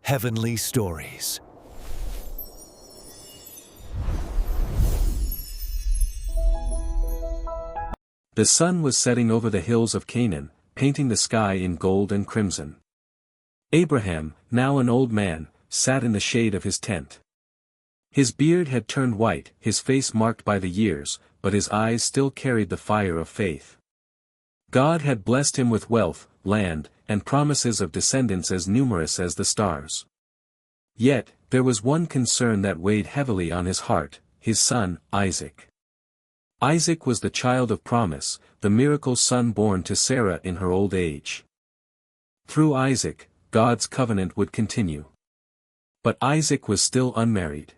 Heavenly Stories. The sun was setting over the hills of Canaan, painting the sky in gold and crimson. Abraham, now an old man, sat in the shade of his tent. His beard had turned white, his face marked by the years, but his eyes still carried the fire of faith. God had blessed him with wealth, land, and promises of descendants as numerous as the stars. Yet, there was one concern that weighed heavily on his heart: his son, Isaac. Isaac was the child of promise, the miracle son born to Sarah in her old age. Through Isaac, God's covenant would continue. But Isaac was still unmarried.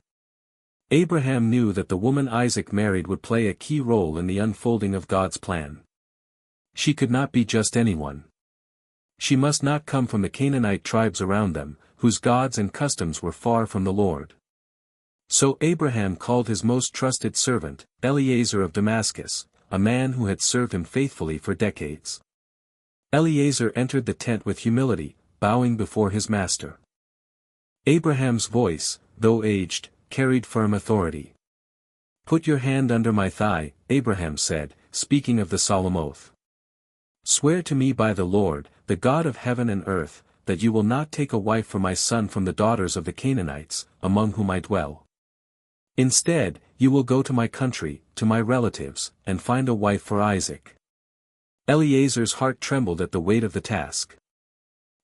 Abraham knew that the woman Isaac married would play a key role in the unfolding of God's plan. She could not be just anyone. She must not come from the Canaanite tribes around them, whose gods and customs were far from the Lord. So Abraham called his most trusted servant, Eliezer of Damascus, a man who had served him faithfully for decades. Eliezer entered the tent with humility, bowing before his master. Abraham's voice, though aged, carried firm authority. "Put your hand under my thigh," Abraham said, speaking of the solemn oath. "Swear to me by the Lord, the God of heaven and earth, that you will not take a wife for my son from the daughters of the Canaanites, among whom I dwell. Instead, you will go to my country, to my relatives, and find a wife for Isaac." Eliezer's heart trembled at the weight of the task.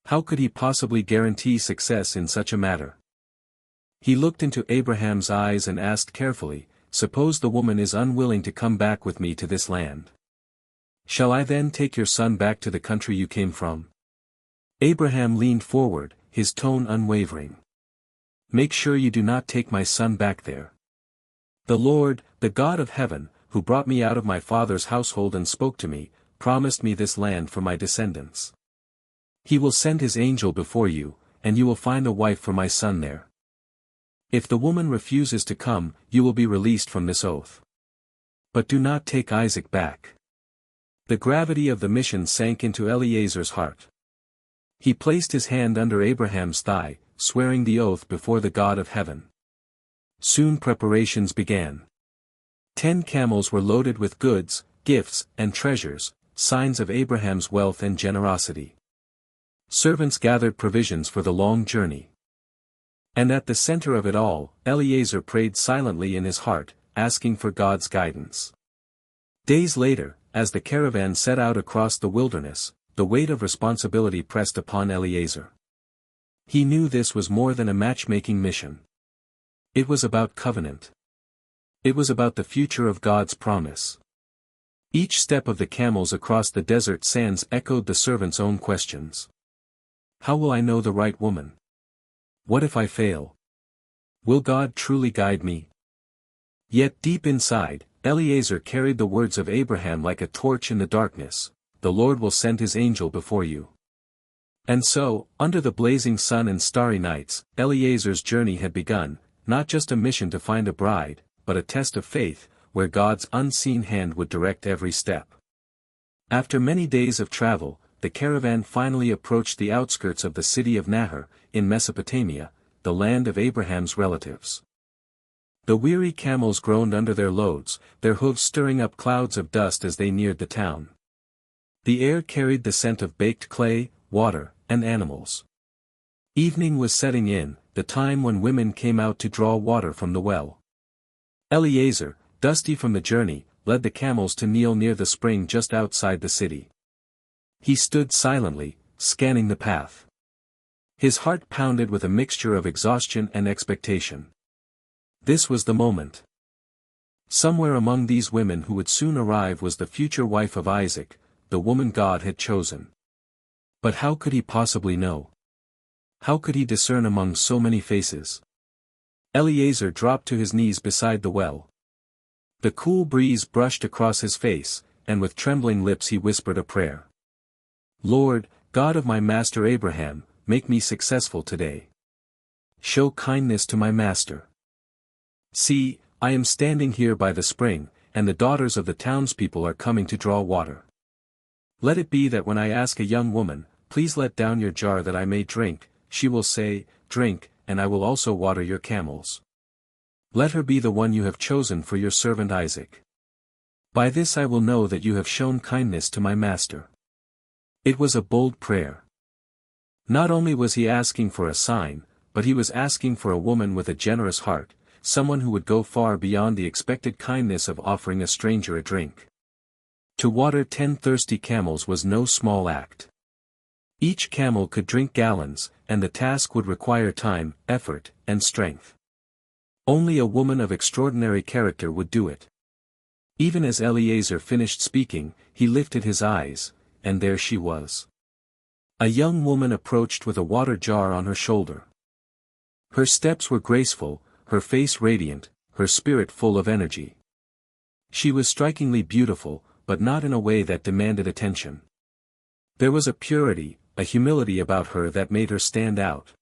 How could he possibly guarantee success in such a matter? He looked into Abraham's eyes and asked carefully, "Suppose the woman is unwilling to come back with me to this land? Shall I then take your son back to the country you came from?" Abraham leaned forward, his tone unwavering. "Make sure you do not take my son back there. The Lord, the God of heaven, who brought me out of my father's household and spoke to me, promised me this land for my descendants. He will send his angel before you, and you will find a wife for my son there. If the woman refuses to come, you will be released from this oath. But do not take Isaac back." The gravity of the mission sank into Eliezer's heart. He placed his hand under Abraham's thigh, swearing the oath before the God of heaven. Soon preparations began. 10 camels were loaded with goods, gifts, and treasures, signs of Abraham's wealth and generosity. Servants gathered provisions for the long journey. And at the center of it all, Eliezer prayed silently in his heart, asking for God's guidance. Days later, as the caravan set out across the wilderness, the weight of responsibility pressed upon Eliezer. He knew this was more than a matchmaking mission. It was about covenant. It was about the future of God's promise. Each step of the camels across the desert sands echoed the servant's own questions. How will I know the right woman? What if I fail? Will God truly guide me? Yet deep inside, Eliezer carried the words of Abraham like a torch in the darkness: "The Lord will send his angel before you." And so, under the blazing sun and starry nights, Eliezer's journey had begun, not just a mission to find a bride, but a test of faith, where God's unseen hand would direct every step. After many days of travel, the caravan finally approached the outskirts of the city of Nahor, in Mesopotamia, the land of Abraham's relatives. The weary camels groaned under their loads, their hooves stirring up clouds of dust as they neared the town. The air carried the scent of baked clay, water, and animals. Evening was setting in, the time when women came out to draw water from the well. Eliezer, dusty from the journey, led the camels to kneel near the spring just outside the city. He stood silently, scanning the path. His heart pounded with a mixture of exhaustion and expectation. This was the moment. Somewhere among these women who would soon arrive was the future wife of Isaac, the woman God had chosen. But how could he possibly know? How could he discern among so many faces? Eliezer dropped to his knees beside the well. The cool breeze brushed across his face, and with trembling lips he whispered a prayer. "Lord, God of my master Abraham, make me successful today. Show kindness to my master. See, I am standing here by the spring, and the daughters of the townspeople are coming to draw water. Let it be that when I ask a young woman, 'Please let down your jar that I may drink,' she will say, drink, and I will also water your camels. Let her be the one you have chosen for your servant Isaac. By this I will know that you have shown kindness to my master." It was a bold prayer. Not only was he asking for a sign, but he was asking for a woman with a generous heart, someone who would go far beyond the expected kindness of offering a stranger a drink. To water 10 thirsty camels was no small act. Each camel could drink gallons, and the task would require time, effort, and strength. Only a woman of extraordinary character would do it. Even as Eliezer finished speaking, he lifted his eyes, and there she was. A young woman approached with a water jar on her shoulder. Her steps were graceful, her face radiant, her spirit full of energy. She was strikingly beautiful, but not in a way that demanded attention. There was a purity, a humility about her that made her stand out.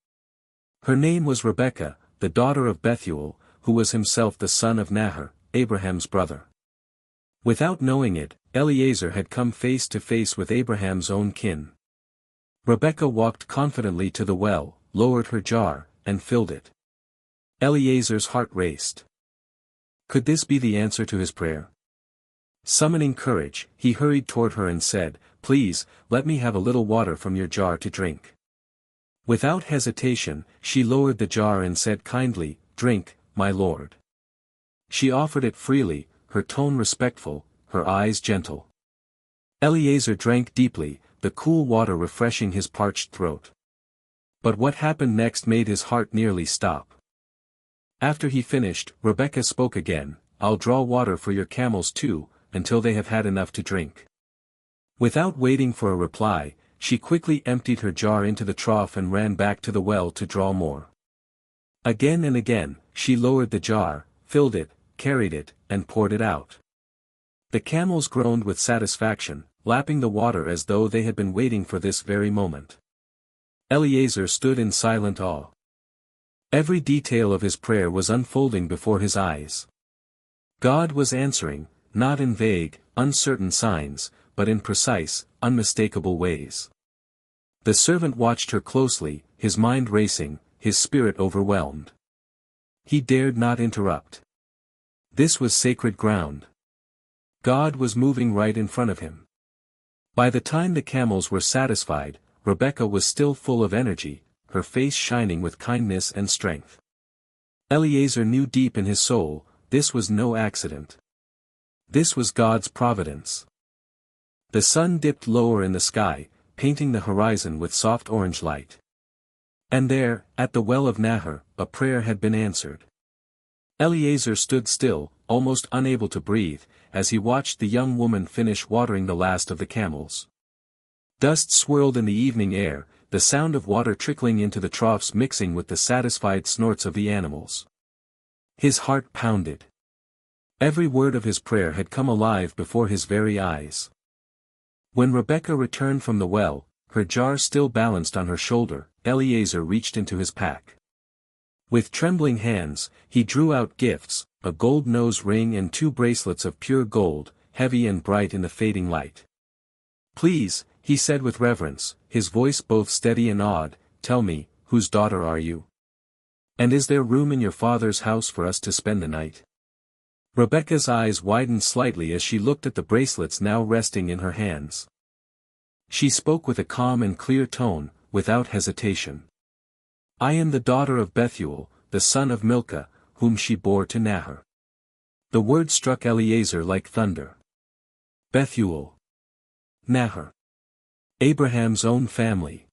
Her name was Rebekah, the daughter of Bethuel, who was himself the son of Nahor, Abraham's brother. Without knowing it, Eliezer had come face to face with Abraham's own kin. Rebekah walked confidently to the well, lowered her jar, and filled it. Eliezer's heart raced. Could this be the answer to his prayer? Summoning courage, he hurried toward her and said, "Please, let me have a little water from your jar to drink." Without hesitation, she lowered the jar and said kindly, "Drink, my lord." She offered it freely, her tone respectful, her eyes gentle. Eliezer drank deeply, the cool water refreshing his parched throat. But what happened next made his heart nearly stop. After he finished, Rebekah spoke again, "I'll draw water for your camels too, until they have had enough to drink." Without waiting for a reply, she quickly emptied her jar into the trough and ran back to the well to draw more. Again and again, she lowered the jar, filled it, carried it, and poured it out. The camels groaned with satisfaction, lapping the water as though they had been waiting for this very moment. Eliezer stood in silent awe. Every detail of his prayer was unfolding before his eyes. God was answering, not in vague, uncertain signs, but in precise, unmistakable ways. The servant watched her closely, his mind racing, his spirit overwhelmed. He dared not interrupt. This was sacred ground. God was moving right in front of him. By the time the camels were satisfied, Rebekah was still full of energy, her face shining with kindness and strength. Eliezer knew deep in his soul, this was no accident. This was God's providence. The sun dipped lower in the sky, painting the horizon with soft orange light. And there, at the well of Nahor, a prayer had been answered. Eliezer stood still, almost unable to breathe, as he watched the young woman finish watering the last of the camels. Dust swirled in the evening air, the sound of water trickling into the troughs mixing with the satisfied snorts of the animals. His heart pounded. Every word of his prayer had come alive before his very eyes. When Rebekah returned from the well, her jar still balanced on her shoulder, Eliezer reached into his pack. With trembling hands, he drew out gifts, a gold nose ring and 2 bracelets of pure gold, heavy and bright in the fading light. "Please," he said with reverence, his voice both steady and awed, "tell me, whose daughter are you? And is there room in your father's house for us to spend the night?" Rebekah's eyes widened slightly as she looked at the bracelets now resting in her hands. She spoke with a calm and clear tone, without hesitation. "I am the daughter of Bethuel, the son of Milcah, whom she bore to Nahor." The word struck Eliezer like thunder. Bethuel. Nahor. Abraham's own family.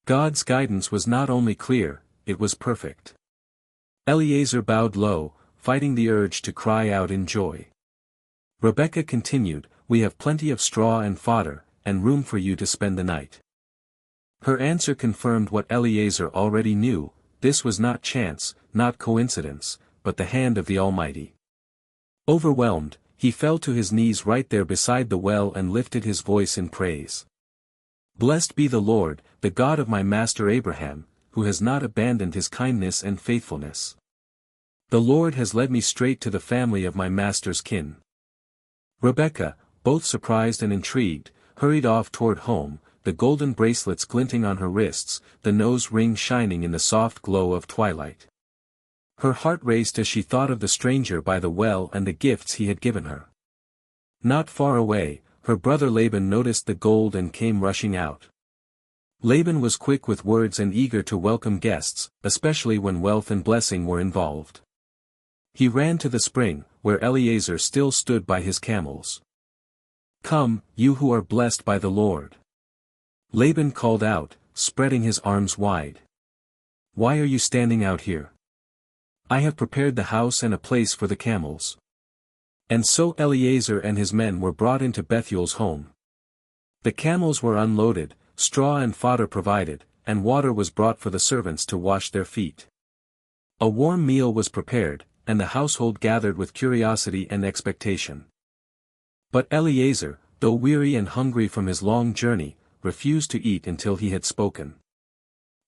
God's guidance was not only clear, it was perfect. Eliezer bowed low, fighting the urge to cry out in joy. Rebekah continued, "We have plenty of straw and fodder, and room for you to spend the night." Her answer confirmed what Eliezer already knew, this was not chance, not coincidence, but the hand of the Almighty. Overwhelmed, he fell to his knees right there beside the well and lifted his voice in praise. "Blessed be the Lord, the God of my master Abraham, who has not abandoned his kindness and faithfulness. The Lord has led me straight to the family of my master's kin." Rebekah, both surprised and intrigued, hurried off toward home, the golden bracelets glinting on her wrists, the nose ring shining in the soft glow of twilight. Her heart raced as she thought of the stranger by the well and the gifts he had given her. Not far away, her brother Laban noticed the gold and came rushing out. Laban was quick with words and eager to welcome guests, especially when wealth and blessing were involved. He ran to the spring, where Eliezer still stood by his camels. "Come, you who are blessed by the Lord." Laban called out, spreading his arms wide. "Why are you standing out here? I have prepared the house and a place for the camels." And so Eliezer and his men were brought into Bethuel's home. The camels were unloaded, straw and fodder provided, and water was brought for the servants to wash their feet. A warm meal was prepared, and the household gathered with curiosity and expectation. But Eliezer, though weary and hungry from his long journey, refused to eat until he had spoken.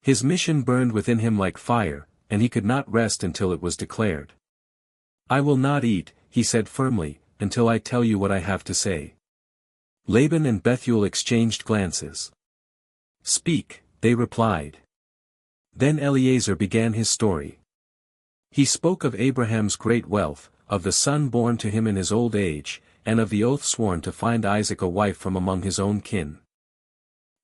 His mission burned within him like fire, and he could not rest until it was declared. "I will not eat," he said firmly, "until I tell you what I have to say." Laban and Bethuel exchanged glances. "Speak," they replied. Then Eliezer began his story. He spoke of Abraham's great wealth, of the son born to him in his old age, and of the oath sworn to find Isaac a wife from among his own kin.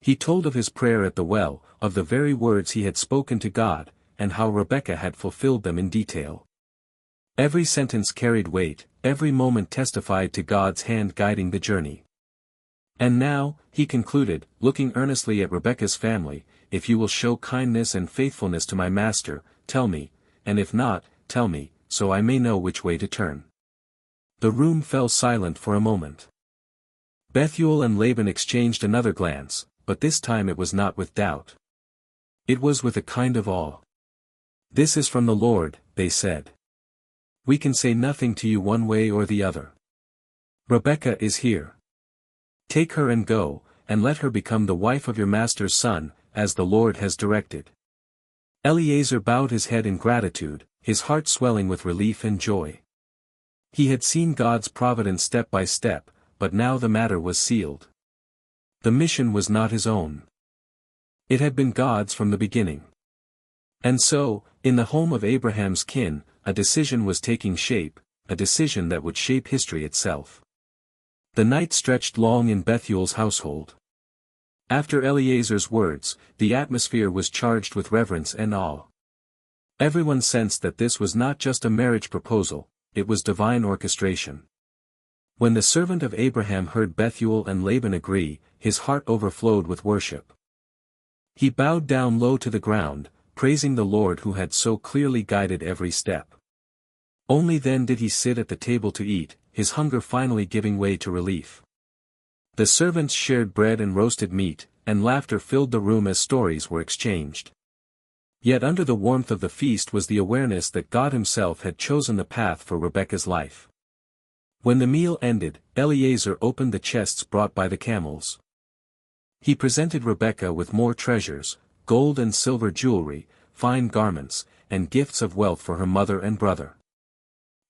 He told of his prayer at the well, of the very words he had spoken to God, and how Rebekah had fulfilled them in detail. Every sentence carried weight, every moment testified to God's hand guiding the journey. "And now," he concluded, looking earnestly at Rebekah's family, "if you will show kindness and faithfulness to my master, tell me, and if not, tell me, so I may know which way to turn." The room fell silent for a moment. Bethuel and Laban exchanged another glance, but this time it was not with doubt. It was with a kind of awe. "This is from the Lord," they said. "We can say nothing to you one way or the other. Rebekah is here. Take her and go, and let her become the wife of your master's son, as the Lord has directed." Eliezer bowed his head in gratitude, his heart swelling with relief and joy. He had seen God's providence step by step, but now the matter was sealed. The mission was not his own. It had been God's from the beginning. And so, in the home of Abraham's kin, a decision was taking shape, a decision that would shape history itself. The night stretched long in Bethuel's household. After Eliezer's words, the atmosphere was charged with reverence and awe. Everyone sensed that this was not just a marriage proposal, it was divine orchestration. When the servant of Abraham heard Bethuel and Laban agree, his heart overflowed with worship. He bowed down low to the ground, praising the Lord who had so clearly guided every step. Only then did he sit at the table to eat, his hunger finally giving way to relief. The servants shared bread and roasted meat, and laughter filled the room as stories were exchanged. Yet under the warmth of the feast was the awareness that God himself had chosen the path for Rebekah's life. When the meal ended, Eliezer opened the chests brought by the camels. He presented Rebekah with more treasures, gold and silver jewelry, fine garments, and gifts of wealth for her mother and brother.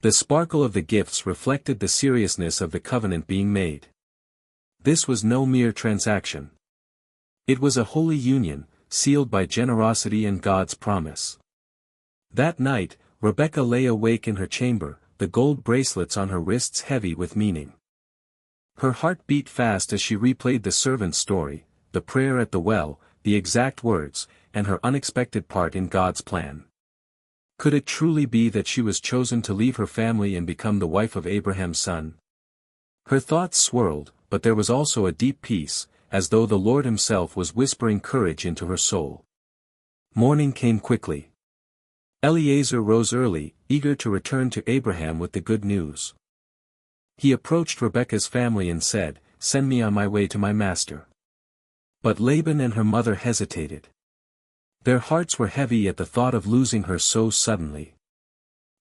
The sparkle of the gifts reflected the seriousness of the covenant being made. This was no mere transaction. It was a holy union, sealed by generosity and God's promise. That night, Rebekah lay awake in her chamber, the gold bracelets on her wrists heavy with meaning. Her heart beat fast as she replayed the servant's story, the prayer at the well, the exact words, and her unexpected part in God's plan. Could it truly be that she was chosen to leave her family and become the wife of Abraham's son? Her thoughts swirled, but there was also a deep peace, as though the Lord himself was whispering courage into her soul. Morning came quickly. Eliezer rose early, eager to return to Abraham with the good news. He approached Rebekah's family and said, "Send me on my way to my master." But Laban and her mother hesitated. Their hearts were heavy at the thought of losing her so suddenly.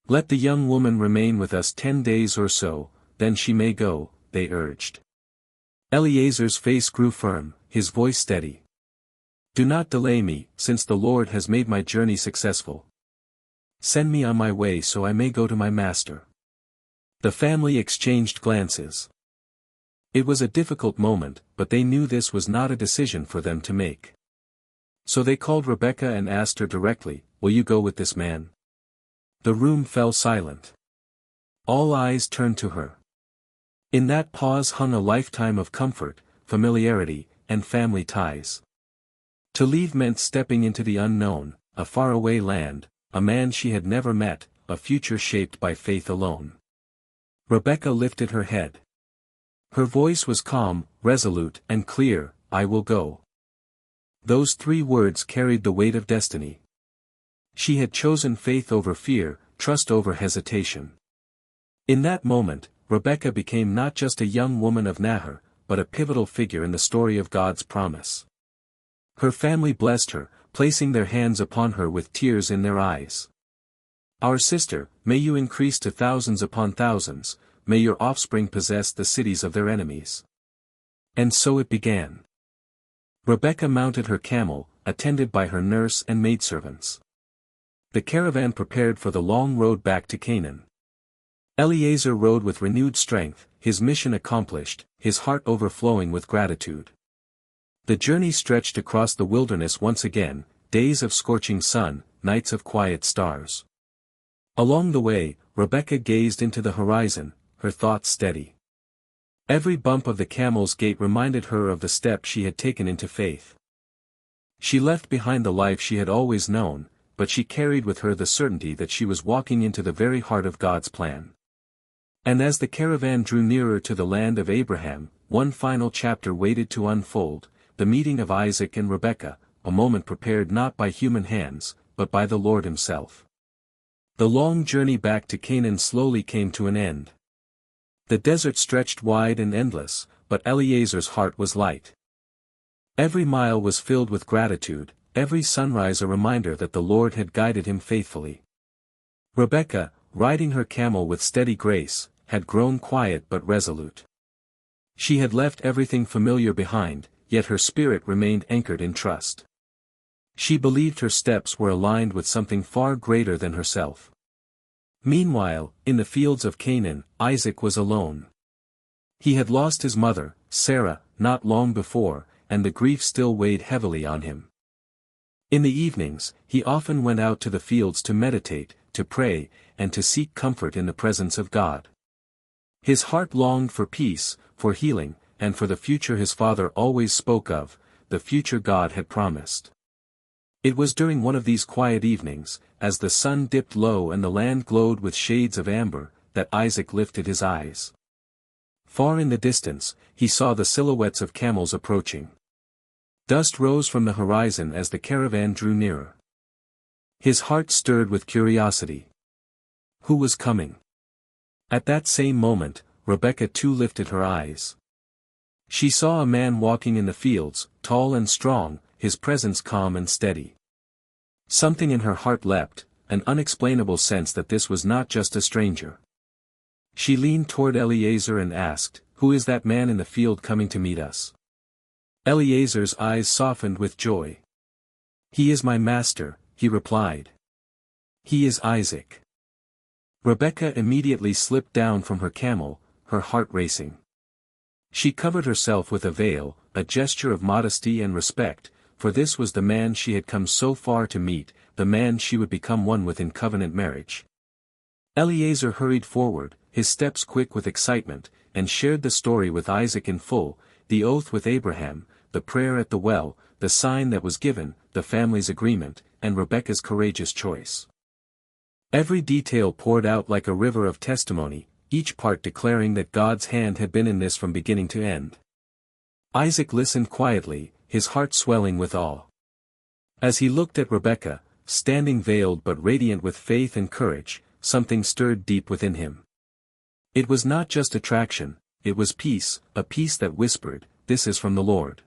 "Let the young woman remain with us 10 days or so, then she may go," they urged. Eliezer's face grew firm, his voice steady. "Do not delay me, since the Lord has made my journey successful. Send me on my way so I may go to my master." The family exchanged glances. It was a difficult moment, but they knew this was not a decision for them to make. So they called Rebekah and asked her directly, "Will you go with this man?" The room fell silent. All eyes turned to her. In that pause hung a lifetime of comfort, familiarity, and family ties. To leave meant stepping into the unknown, a faraway land, a man she had never met, a future shaped by faith alone. Rebekah lifted her head. Her voice was calm, resolute, and clear, "I will go." Those 3 words carried the weight of destiny. She had chosen faith over fear, trust over hesitation. In that moment, Rebekah became not just a young woman of Nahor, but a pivotal figure in the story of God's promise. Her family blessed her, placing their hands upon her with tears in their eyes. "Our sister, may you increase to thousands upon thousands, may your offspring possess the cities of their enemies." And so it began. Rebekah mounted her camel, attended by her nurse and maidservants. The caravan prepared for the long road back to Canaan. Eliezer rode with renewed strength, his mission accomplished, his heart overflowing with gratitude. The journey stretched across the wilderness once again, days of scorching sun, nights of quiet stars. Along the way, Rebekah gazed into the horizon, her thoughts steady. Every bump of the camel's gait reminded her of the step she had taken into faith. She left behind the life she had always known, but she carried with her the certainty that she was walking into the very heart of God's plan. And as the caravan drew nearer to the land of Abraham, one final chapter waited to unfold, the meeting of Isaac and Rebekah, a moment prepared not by human hands, but by the Lord himself. The long journey back to Canaan slowly came to an end. The desert stretched wide and endless, but Eliezer's heart was light. Every mile was filled with gratitude, every sunrise a reminder that the Lord had guided him faithfully. Rebekah, riding her camel with steady grace, had grown quiet but resolute. She had left everything familiar behind, yet her spirit remained anchored in trust. She believed her steps were aligned with something far greater than herself. Meanwhile, in the fields of Canaan, Isaac was alone. He had lost his mother, Sarah, not long before, and the grief still weighed heavily on him. In the evenings, he often went out to the fields to meditate, to pray, and to seek comfort in the presence of God. His heart longed for peace, for healing, and for the future his father always spoke of, the future God had promised. It was during one of these quiet evenings, as the sun dipped low and the land glowed with shades of amber, that Isaac lifted his eyes. Far in the distance, he saw the silhouettes of camels approaching. Dust rose from the horizon as the caravan drew nearer. His heart stirred with curiosity. Who was coming? At that same moment, Rebekah too lifted her eyes. She saw a man walking in the fields, tall and strong, his presence calm and steady. Something in her heart leapt, an unexplainable sense that this was not just a stranger. She leaned toward Eliezer and asked, "Who is that man in the field coming to meet us?" Eliezer's eyes softened with joy. "He is my master," he replied. "He is Isaac." Rebekah immediately slipped down from her camel, her heart racing. She covered herself with a veil, a gesture of modesty and respect, for this was the man she had come so far to meet, the man she would become one with in covenant marriage. Eliezer hurried forward, his steps quick with excitement, and shared the story with Isaac in full, the oath with Abraham, the prayer at the well, the sign that was given, the family's agreement, and Rebekah's courageous choice. Every detail poured out like a river of testimony, each part declaring that God's hand had been in this from beginning to end. Isaac listened quietly, his heart swelling with awe. As he looked at Rebekah, standing veiled but radiant with faith and courage, something stirred deep within him. It was not just attraction, it was peace, a peace that whispered, "This is from the Lord."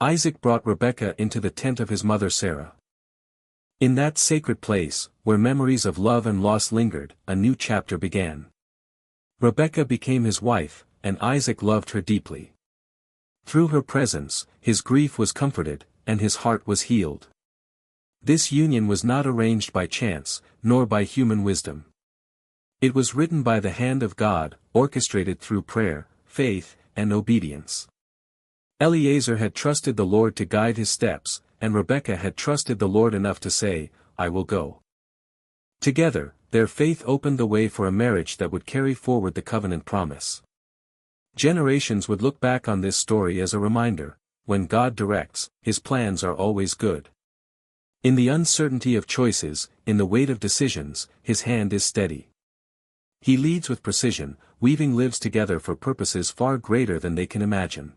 Isaac brought Rebekah into the tent of his mother Sarah. In that sacred place, where memories of love and loss lingered, a new chapter began. Rebekah became his wife, and Isaac loved her deeply. Through her presence, his grief was comforted, and his heart was healed. This union was not arranged by chance, nor by human wisdom. It was written by the hand of God, orchestrated through prayer, faith, and obedience. Eliezer had trusted the Lord to guide his steps, and Rebekah had trusted the Lord enough to say, "I will go." Together, their faith opened the way for a marriage that would carry forward the covenant promise. Generations would look back on this story as a reminder: when God directs, His plans are always good. In the uncertainty of choices, in the weight of decisions, His hand is steady. He leads with precision, weaving lives together for purposes far greater than they can imagine.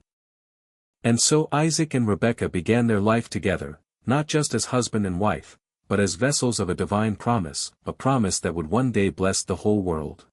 And so Isaac and Rebekah began their life together, not just as husband and wife, but as vessels of a divine promise, a promise that would one day bless the whole world.